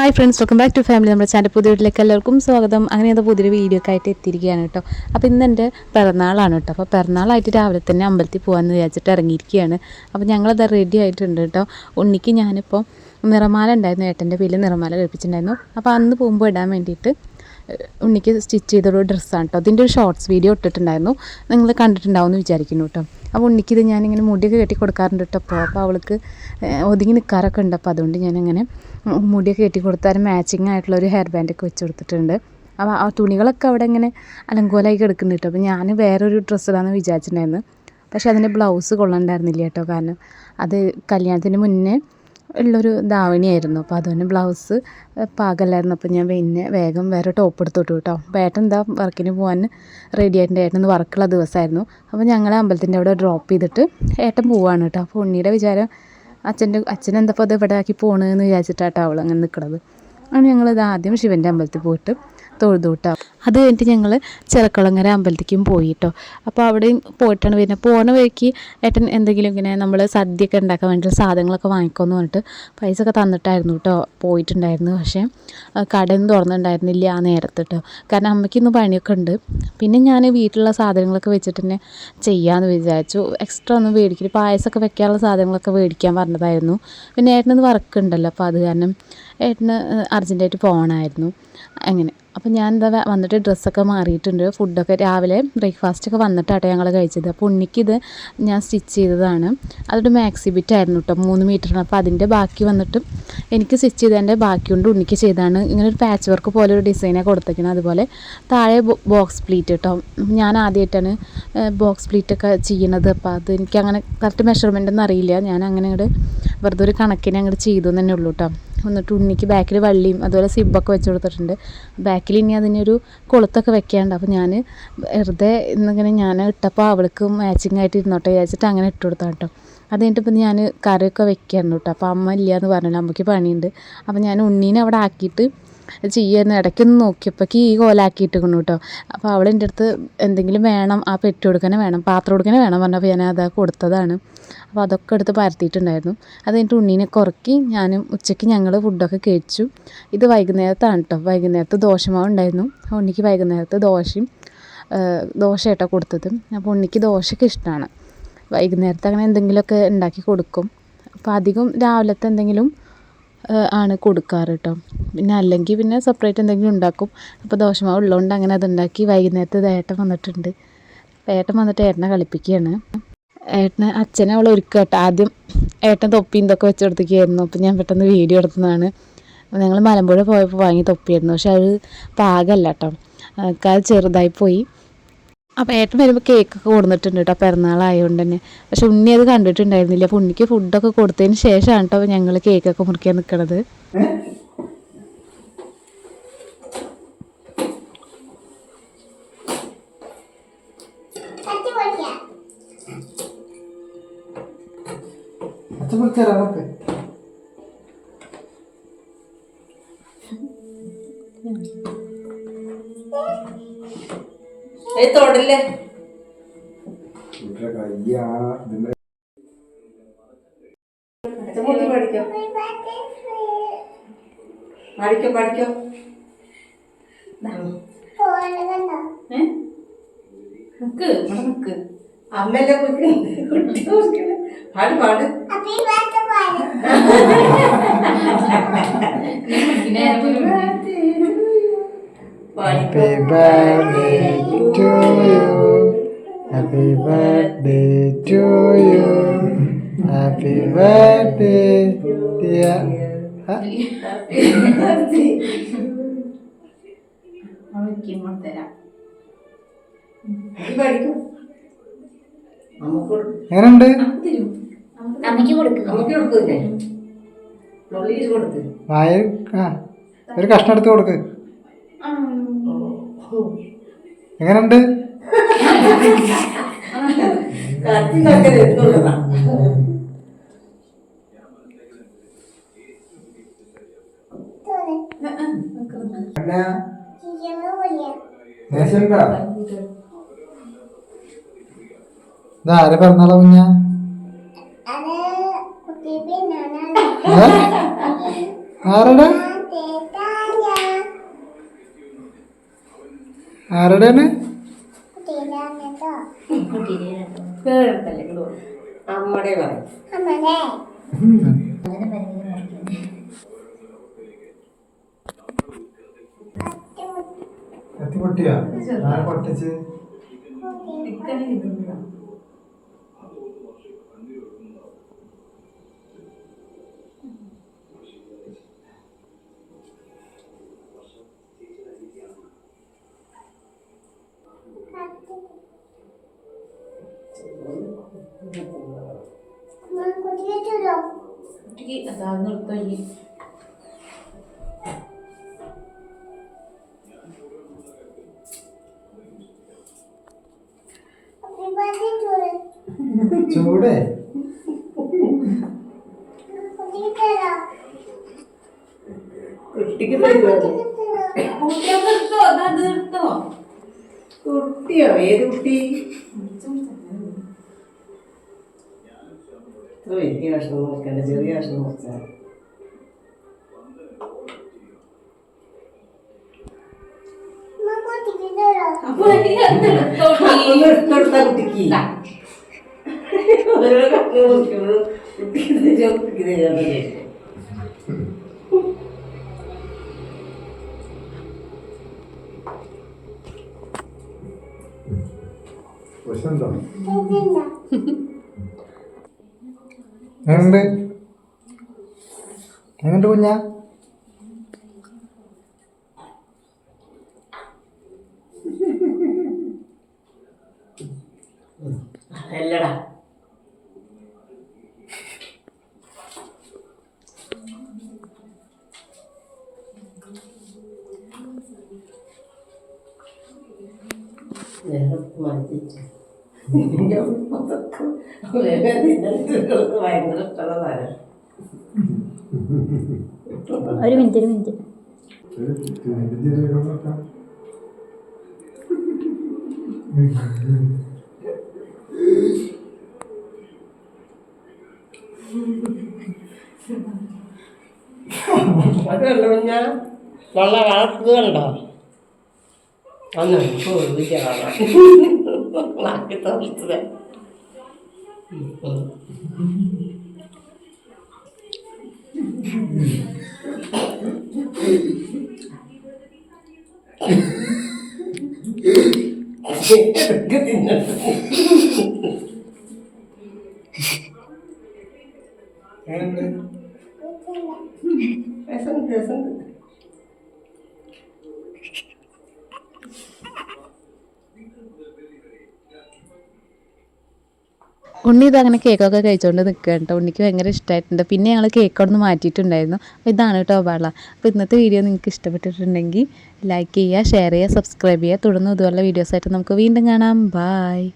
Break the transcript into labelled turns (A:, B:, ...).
A: Hi friends, welcome back to family. നമ്മുടെ channel പുതിയ വീട്ടിലേക്ക് എല്ലാവർക്കും സ്വാഗതം. അങ്ങനെ പുതിയൊരു വീഡിയോ ഒക്കെ ആയിട്ട് എത്തിയിരിക്കുകയാണ് കേട്ടോ. അപ്പോൾ ഇന്ന് എൻ്റെ പിറന്നാളാണ് കേട്ടോ. അപ്പോൾ പിറന്നാളായിട്ട് രാവിലെ തന്നെ അമ്പലത്തിൽ പോകാമെന്ന് വിചാരിച്ചിട്ട് ഇറങ്ങിയിരിക്കുകയാണ്. അപ്പോൾ ഞങ്ങളത് റെഡി ആയിട്ടുണ്ട് കേട്ടോ. ഉണ്ണിക്ക് ഞാനിപ്പോൾ നിറമാല ഉണ്ടായിരുന്നു, ഏട്ടൻ്റെ പേരിൽ നിറമാല കഴിപ്പിച്ചിട്ടുണ്ടായിരുന്നു. അപ്പോൾ അന്ന് പോകുമ്പോൾ ഇടാൻ വേണ്ടിയിട്ട് ഉണ്ണിക്ക് സ്റ്റിച്ച് ചെയ്തൊരു ഡ്രസ്സാണ് കേട്ടോ. അതിൻ്റെ ഒരു ഷോർട്സ് വീഡിയോ ഇട്ടിട്ടുണ്ടായിരുന്നു, നിങ്ങൾ കണ്ടിട്ടുണ്ടാവും എന്ന് വിചാരിക്കുന്നു കേട്ടോ. അപ്പോൾ ഉണ്ണിക്കിത് ഞാനിങ്ങനെ മുടിയൊക്കെ കെട്ടി കൊടുക്കാറുണ്ട് കേട്ടോ. അപ്പോൾ അവൾക്ക് ഒതുങ്ങി നിൽക്കാറൊക്കെ ഉണ്ട്. അപ്പോൾ അതുകൊണ്ട് ഞാനിങ്ങനെ മുടിയൊക്കെ കെട്ടി കൊടുത്താൽ മാച്ചിങ് ആയിട്ടുള്ള ഒരു ഹെയർ ബാൻഡൊക്കെ വെച്ച് കൊടുത്തിട്ടുണ്ട്. അപ്പോൾ ആ തുണികളൊക്കെ അവിടെ ഇങ്ങനെ അലങ്കോലമായി കിടക്കുന്നുണ്ട് കേട്ടോ. അപ്പോൾ ഞാൻ വേറൊരു ഡ്രസ്സ് ഇടാമെന്ന് വിചാരിച്ചിട്ടുണ്ടായിരുന്നു. പക്ഷേ അതിൻ്റെ ബ്ലൗസ് കൊള്ളണ്ടായിരുന്നില്ല കേട്ടോ. കാരണം അത് കല്യാണത്തിന് മുന്നേ ഉള്ളൊരു ധാവണിയായിരുന്നു. അപ്പോൾ അതുകൊണ്ട് ബ്ലൗസ് പാകമല്ലായിരുന്നു. അപ്പോൾ ഞാൻ പിന്നെ വേഗം വേറെ ടോപ്പ് എടുത്തോട്ടു കേട്ടോ. അപ്പോൾ ഏട്ടൻ എന്താ വർക്കിന് പോകാൻ റെഡി ആയിട്ടുണ്ട്. ഏട്ടൻ വർക്കുള്ള ദിവസമായിരുന്നു. അപ്പോൾ ഞങ്ങളെ അമ്പലത്തിൻ്റെ അവിടെ ഡ്രോപ്പ് ചെയ്തിട്ട് ഏട്ടൻ പോവാണ് കേട്ടോ. അപ്പോൾ ഉണ്ണിയുടെ വിചാരം അച്ഛനെന്തപ്പോൾ അത് ഇവിടെ ആക്കി പോകണമെന്ന് വിചാരിച്ചിട്ടാട്ടോ അവൾ അങ്ങനെ നിൽക്കുന്നത്. അങ്ങനെ ഞങ്ങളിത് ആദ്യം ശിവൻ്റെ അമ്പലത്തിൽ പോയിട്ട് തൊഴുതു കേട്ടോ. അത് കഴിഞ്ഞിട്ട് ഞങ്ങൾ ചിറക്കുളങ്ങര അമ്പലത്തേക്കും പോയി കേട്ടോ. അപ്പോൾ അവിടെയും പോയിട്ടാണ് വരുന്നത്. പോകുന്ന വഴിക്ക് ഏട്ടൻ എന്തെങ്കിലും ഇങ്ങനെ നമ്മൾ സദ്യയൊക്കെ ഉണ്ടാക്കാൻ വേണ്ടിയിട്ട് സാധനങ്ങളൊക്കെ വാങ്ങിക്കുമെന്ന് പറഞ്ഞിട്ട് പൈസ ഒക്കെ തന്നിട്ടായിരുന്നു കേട്ടോ പോയിട്ടുണ്ടായിരുന്നു. പക്ഷേ കടയൊന്നും തുറന്നിട്ടുണ്ടായിരുന്നില്ല ആ നേരത്ത് കേട്ടോ. കാരണം അമ്മയ്ക്ക് ഇന്ന് പണിയൊക്കെ ഉണ്ട്. പിന്നെ ഞാൻ വീട്ടിലുള്ള സാധനങ്ങളൊക്കെ വെച്ചിട്ട് തന്നെ ചെയ്യാമെന്ന് വിചാരിച്ചു. എക്സ്ട്രാ ഒന്നും മേടിക്കില്ല, പായസമൊക്കെ വെക്കാനുള്ള സാധനങ്ങളൊക്കെ മേടിക്കാൻ പറഞ്ഞതായിരുന്നു. പിന്നെ ഏട്ടനൊന്ന് വർക്ക് ഉണ്ടല്ലോ, അപ്പോൾ അത് കാരണം ഏട്ടന് അർജൻറ്റായിട്ട് പോകണമായിരുന്നു. അങ്ങനെ അപ്പോൾ ഞാൻ എന്താ വന്നിട്ട് ഡ്രസ്സൊക്കെ മാറിയിട്ടുണ്ട്. ഫുഡൊക്കെ രാവിലെ ബ്രേക്ക്ഫാസ്റ്റൊക്കെ വന്നിട്ടാട്ടോ ഞങ്ങൾ കഴിച്ചത്. അപ്പോൾ ഉണ്ണിക്കിത് ഞാൻ സ്റ്റിച്ച് ചെയ്തതാണ്. അതൊരു മാക്സി ബിറ്റായിരുന്നു കേട്ടോ, 3 മീറ്ററാണ്. അപ്പോൾ അതിൻ്റെ ബാക്കി വന്നിട്ട് എനിക്ക് സ്റ്റിച്ച് ചെയ്തതിൻ്റെ ബാക്കി കൊണ്ട് ഉണ്ണിക്ക് ചെയ്താണ്. ഇങ്ങനെ ഒരു പാച്ച് വർക്ക് പോലെ ഒരു ഡിസൈനാണ് കൊടുത്തേക്കുന്നത്. അതുപോലെ താഴെ ബോക്സ് പ്ലീറ്റ് കേട്ടോ. ഞാൻ ആദ്യമായിട്ടാണ് ബോക്സ് പ്ലീറ്റൊക്കെ ചെയ്യുന്നത്. അപ്പോൾ അത് എനിക്കങ്ങനെ കറക്റ്റ് മെഷർമെൻ്റ് ഒന്നും അറിയില്ല. ഞാൻ അങ്ങനെ അങ്ങോട്ട് വെറുതെ ഒരു കണക്കിന് അങ്ങോട്ട് ചെയ്തു തന്നെ ഉള്ളൂ കേട്ടോ. എന്നിട്ട് ഉണ്ണിക്ക് ബാക്കിൽ വള്ളിയും അതുപോലെ സിബൊക്കെ വെച്ച് കൊടുത്തിട്ടുണ്ട്. ബാക്കിൽ ഇനി അതിനൊരു കൊളുത്തൊക്കെ വെക്കാണ്ട്. അപ്പോൾ ഞാൻ വെറുതെ ഇന്നിങ്ങനെ ഞാൻ ഇട്ടപ്പോൾ അവൾക്ക് മാച്ചിങ് ആയിട്ട് ഇരുന്നോട്ടെ വിചാരിച്ചിട്ട് അങ്ങനെ ഇട്ട് കൊടുത്താണ് കേട്ടോ. അത് കഴിഞ്ഞിട്ട് ഞാൻ കറിയൊക്കെ വെക്കായിരുന്നു കേട്ടോ. അപ്പോൾ അമ്മ ഇല്ല എന്ന് പറഞ്ഞല്ലോ, അമ്മയ്ക്ക് പണിയുണ്ട്. അപ്പോൾ ഞാൻ ഉണ്ണീനെ അവിടെ ആക്കിയിട്ട് ചെയ്യുമായിരുന്നു. ഇടയ്ക്കൊന്ന് നോക്കിയപ്പോഴേക്ക് ഈ കോലാക്കിയിട്ടിരിക്കുന്നു കേട്ടോ. അപ്പോൾ അവൾ എൻ്റെ അടുത്ത് എന്തെങ്കിലും വേണം, ആ പെട്ടി കൊടുക്കണേ വേണം, പാത്രം കൊടുക്കണേ വേണം പറഞ്ഞപ്പോൾ ഞാൻ അത് കൊടുത്തതാണ്. അപ്പോൾ അതൊക്കെ എടുത്ത് പരത്തിയിട്ടുണ്ടായിരുന്നു. അത് കഴിഞ്ഞിട്ട് ഉണ്ണീനെ കുറക്കി ഞാനും ഉച്ചയ്ക്ക് ഞങ്ങൾ ഫുഡൊക്കെ കഴിച്ചു. ഇത് വൈകുന്നേരത്താണ് കേട്ടോ. വൈകുന്നേരത്ത് ദോശമാവ് ഉണ്ടായിരുന്നു. ഉണ്ണിക്ക് വൈകുന്നേരത്ത് ദോശ കേട്ടോ കൊടുത്തത്. അപ്പോൾ ഉണ്ണിക്ക് ദോശയൊക്കെ ഇഷ്ടമാണ്. വൈകുന്നേരത്ത് അങ്ങനെ എന്തെങ്കിലുമൊക്കെ ഉണ്ടാക്കി കൊടുക്കും. അപ്പോൾ അധികം രാവിലത്തെ എന്തെങ്കിലും ആണ് കൊടുക്കാറ് കേട്ടോ. പിന്നെ അല്ലെങ്കിൽ പിന്നെ സെപ്പറേറ്റ് എന്തെങ്കിലും ഉണ്ടാക്കും. അപ്പോൾ ദോശമാവ് ഉള്ളതുകൊണ്ട് അങ്ങനെ അതുണ്ടാക്കി. വൈകുന്നേരത്ത് ഏട്ടൻ വന്നിട്ടുണ്ട്. ഏട്ടൻ വന്നിട്ട് ഏട്ടനെ കളിപ്പിക്കുകയാണ്. അച്ഛനെ അവൾ ഒരുക്കുക കേട്ടോ. ആദ്യം ഏട്ടൻ തൊപ്പിയും ഇതൊക്കെ വെച്ച് കൊടുത്തേക്കായിരുന്നു. അപ്പോൾ ഞാൻ പെട്ടെന്ന് വീഡിയോ എടുത്തതാണ്. അപ്പോൾ ഞങ്ങൾ മലമ്പുഴ പോയപ്പോൾ വാങ്ങി തൊപ്പിയായിരുന്നു. പക്ഷെ അത് പാകമല്ല കേട്ടോ, അത് ചെറുതായി പോയി. അപ്പോൾ ഏട്ടൻ വരുമ്പോൾ കേക്കൊക്കെ കൊടുത്തിട്ടുണ്ട് കേട്ടോ, പിറന്നാളായതുകൊണ്ട് തന്നെ. പക്ഷെ ഉണ്ണി അത് കണ്ടിട്ടുണ്ടായിരുന്നില്ല. അപ്പോൾ ഉണ്ണിക്ക് ഫുഡൊക്കെ കൊടുത്തതിന് ശേഷമാണ് കേട്ടോ ഞങ്ങൾ കേക്കൊക്കെ മുറിക്കാൻ നിൽക്കണത്.
B: തൊടല്ലേ പഠിക്കോ പഠിക്കോ നിക്ക് അമ്മല്ലേ പാട് പാട്
C: Happy birthday to you. Happy birthday to you. Happy birthday dear. എങ്ങനുണ്ട്? വായ ഒരു കഷ്ണം എടുത്ത് കൊടുക്ക്. എങ്ങനുണ്ട്? ആരെ പറഞ്ഞാലോ കുഞ്ഞാ? ആരടാ? ആരുടെയാണ്
B: കേട്ടല്ലേ അമ്മടെ പറയും
C: കത്തി പൊട്ടിയാ ആരെ പൊട്ടിച്ച്
B: കുട്ടിക്ക് അതാ നിർത്തല്ലേ
C: ചൂടേ
B: കുട്ടിക്ക് കുട്ടിയോ ഏത് കുട്ടി ഇത്ര വലിയ കഷ്ണം നോക്കണ്ട ചെറിയ കഷ്ണം നോക്കാം എടുത്തെടുത്ത കുട്ടിക്ക് ഓരോ കഷ്ണം നോക്കുമ്പോഴും കുട്ടിക്ക് തരാതെ
C: എങ്ങനുണ്ട് എങ്ങനുണ്ട് കുഞ്ഞാ
B: അല്ലടാ ഭയങ്കര ഇഷ്ടമുള്ളതാണ്
D: ഒരു മിനിറ്റ്
B: അതുകൊണ്ട് പിന്നെ നല്ല വളർത്തുന്നത് കണ്ടോ ഒന്ന് വിദ്യ കാണാം നാക്കി തോർത്തത് രസമുണ്ട് രസമുണ്ട്
A: ഉണ്ണി ഇതങ്ങനെ കേക്കൊക്കെ കഴിച്ചുകൊണ്ട് നിൽക്കുക കേട്ടോ. ഉണ്ണിക്ക് ഭയങ്കര ഇഷ്ടമായിട്ടുണ്ട്. പിന്നെ ഞങ്ങൾ കേക്ക് അവിടെ നിന്ന് മാറ്റിയിട്ടുണ്ടായിരുന്നു. അപ്പോൾ ഇതാണ് കേട്ടോ ബാള. അപ്പോൾ ഇന്നത്തെ വീഡിയോ നിങ്ങൾക്ക് ഇഷ്ടപ്പെട്ടിട്ടുണ്ടെങ്കിൽ ലൈക്ക് ചെയ്യുക, ഷെയർ ചെയ്യുക, സബ്സ്ക്രൈബ് ചെയ്യുക. തുടർന്ന് ഇതുപോലുള്ള വീഡിയോസായിട്ട് നമുക്ക് വീണ്ടും കാണാം. ബായ്.